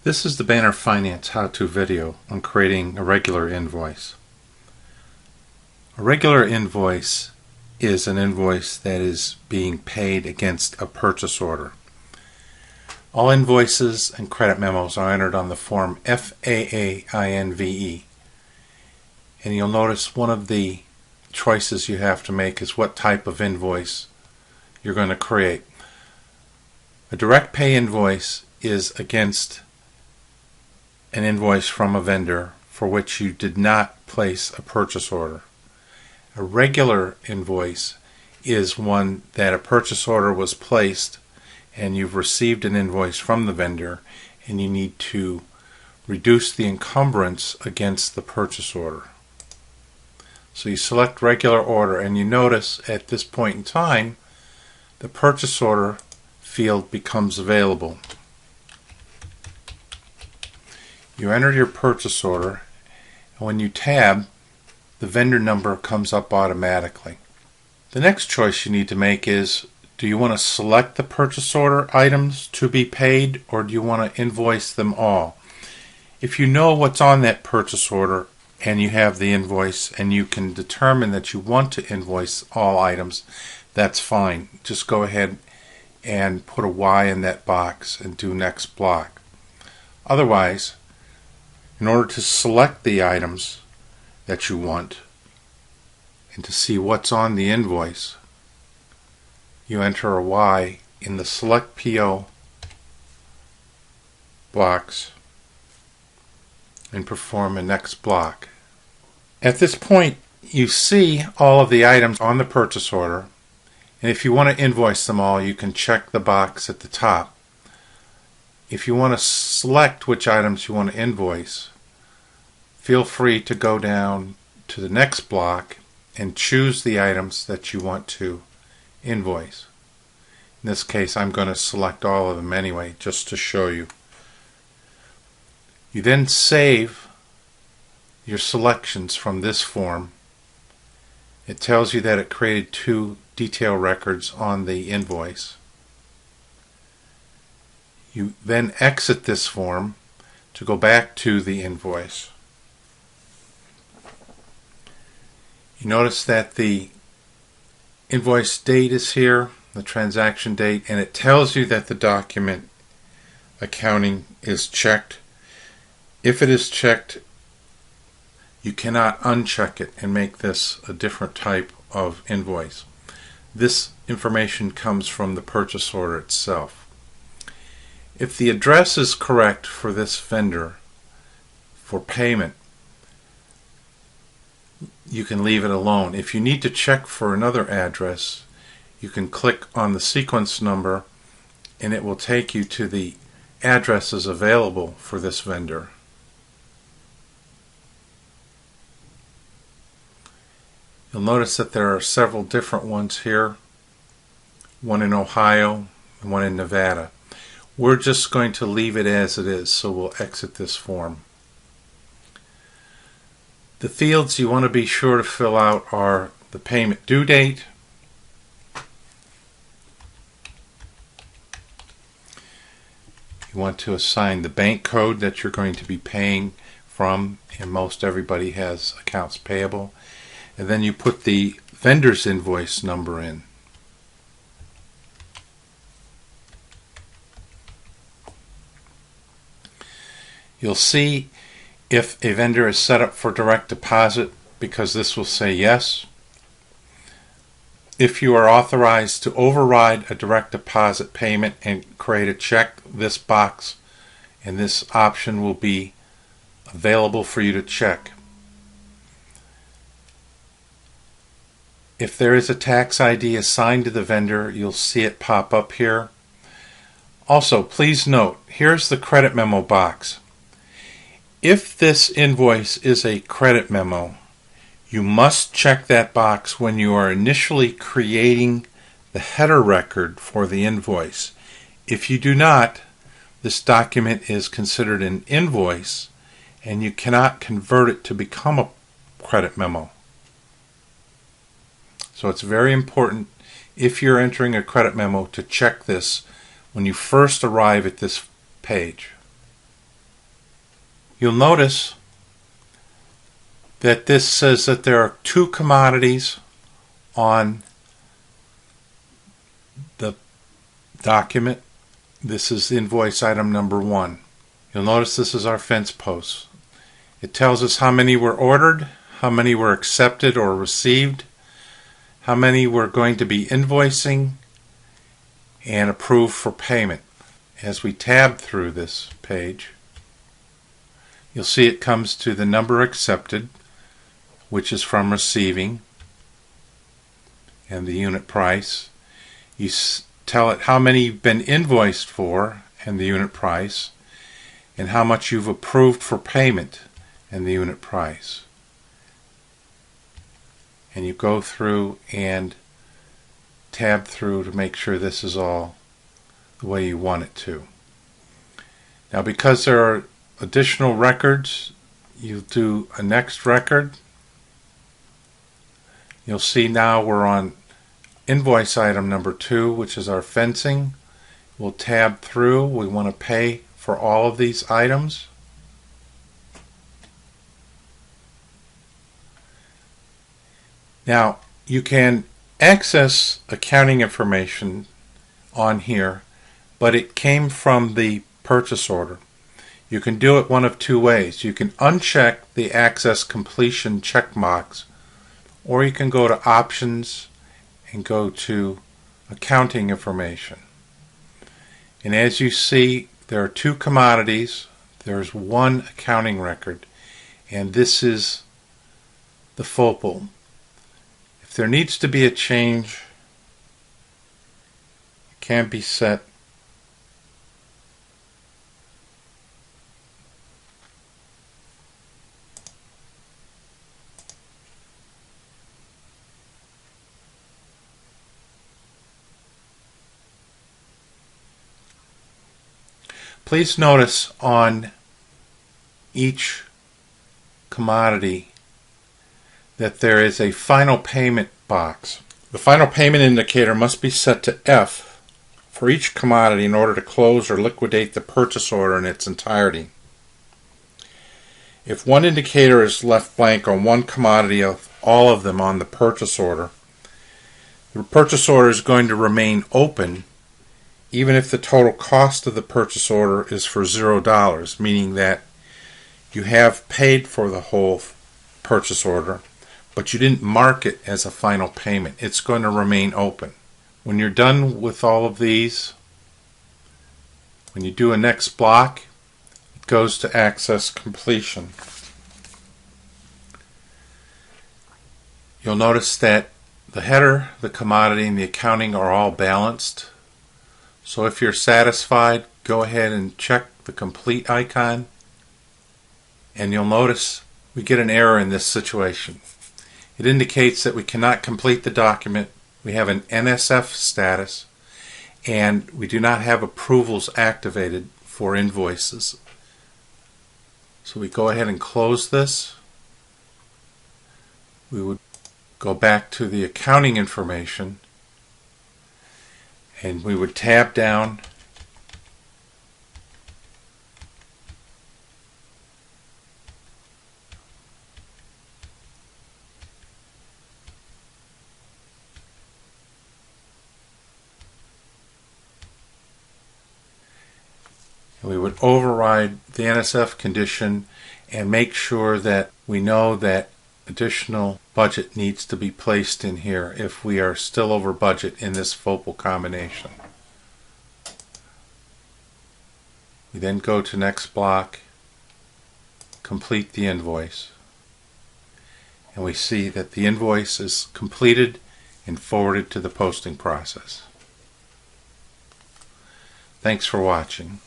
This is the Banner Finance how-to video on creating a regular invoice. A regular invoice is an invoice that is being paid against a purchase order. All invoices and credit memos are entered on the form FAAINVE. And you'll notice one of the choices you have to make is what type of invoice you're going to create. A direct pay invoice is against an invoice from a vendor for which you did not place a purchase order. A regular invoice is one that a purchase order was placed and you've received an invoice from the vendor and you need to reduce the encumbrance against the purchase order. So you select regular order and you notice at this point in time the purchase order field becomes available. You enter your purchase order, and when you tab, the vendor number comes up automatically. The next choice you need to make is, do you want to select the purchase order items to be paid, or do you want to invoice them all? If you know what's on that purchase order and you have the invoice and you can determine that you want to invoice all items, that's fine. Just go ahead and put a Y in that box and do next block. Otherwise, in order to select the items that you want and to see what's on the invoice, you enter a Y in the Select PO box and perform a next block. At this point, you see all of the items on the purchase order, and if you want to invoice them all, you can check the box at the top. If you want to select which items you want to invoice, feel free to go down to the next block and choose the items that you want to invoice. In this case, I'm going to select all of them anyway, just to show you. You then save your selections from this form. It tells you that it created 2 detail records on the invoice. You then exit this form to go back to the invoice. You notice that the invoice date is here, the transaction date, and it tells you that the document accounting is checked. If it is checked, you cannot uncheck it and make this a different type of invoice. This information comes from the purchase order itself. If the address is correct for this vendor for payment, you can leave it alone. If you need to check for another address, you can click on the sequence number and it will take you to the addresses available for this vendor. You'll notice that there are several different ones here, one in Ohio and one in Nevada. We're just going to leave it as it is, so we'll exit this form. The fields you want to be sure to fill out are the payment due date, you want to assign the bank code that you're going to be paying from, and most everybody has accounts payable, and then you put the vendor's invoice number in. You'll see if a vendor is set up for direct deposit, because this will say yes. If you are authorized to override a direct deposit payment and create a check, this box and this option will be available for you to check. If there is a tax ID assigned to the vendor, you'll see it pop up here. Also, please note, here's the credit memo box. If this invoice is a credit memo, you must check that box when you are initially creating the header record for the invoice. If you do not, this document is considered an invoice and you cannot convert it to become a credit memo. So it's very important, if you're entering a credit memo, to check this when you first arrive at this page. You'll notice that this says that there are 2 commodities on the document. This is invoice item number 1. You'll notice this is our fence posts. It tells us how many were ordered, how many were accepted or received, how many we're going to be invoicing, and approved for payment. As we tab through this page, you'll see it comes to the number accepted, which is from receiving, and the unit price. You tell it how many you've been invoiced for and the unit price, and how much you've approved for payment and the unit price. And you go through and tab through to make sure this is all the way you want it to. Now, because there are additional records, you do a next record. You'll see now we're on invoice item number 2, which is our fencing. We'll tab through. We want to pay for all of these items. Now, you can access accounting information on here, but it came from the purchase order. You can do it one of 2 ways. You can uncheck the access completion checkbox, or you can go to options and go to accounting information. And as you see, there are 2 commodities. There's 1 accounting record, and this is the FOPL. If there needs to be a change, it can be set. Please notice on each commodity that there is a final payment box. The final payment indicator must be set to F for each commodity in order to close or liquidate the purchase order in its entirety. If one indicator is left blank on one commodity of all of them on the purchase order, the purchase order is going to remain open even if the total cost of the purchase order is for $0, meaning that you have paid for the whole purchase order, but you didn't mark it as a final payment. It's going to remain open. When you're done with all of these, when you do a next block, it goes to access completion. You'll notice that the header, the commodity, and the accounting are all balanced. So if you're satisfied, go ahead and check the complete icon, and you'll notice we get an error in this situation. It indicates that we cannot complete the document. We have an NSF status, and we do not have approvals activated for invoices. So we go ahead and close this. We would go back to the accounting information, and we would tab down and we would override the NSF condition and make sure that we know that additional budget needs to be placed in here if we are still over budget in this FOPL combination. We then go to next block, complete the invoice, and we see that the invoice is completed and forwarded to the posting process. Thanks for watching.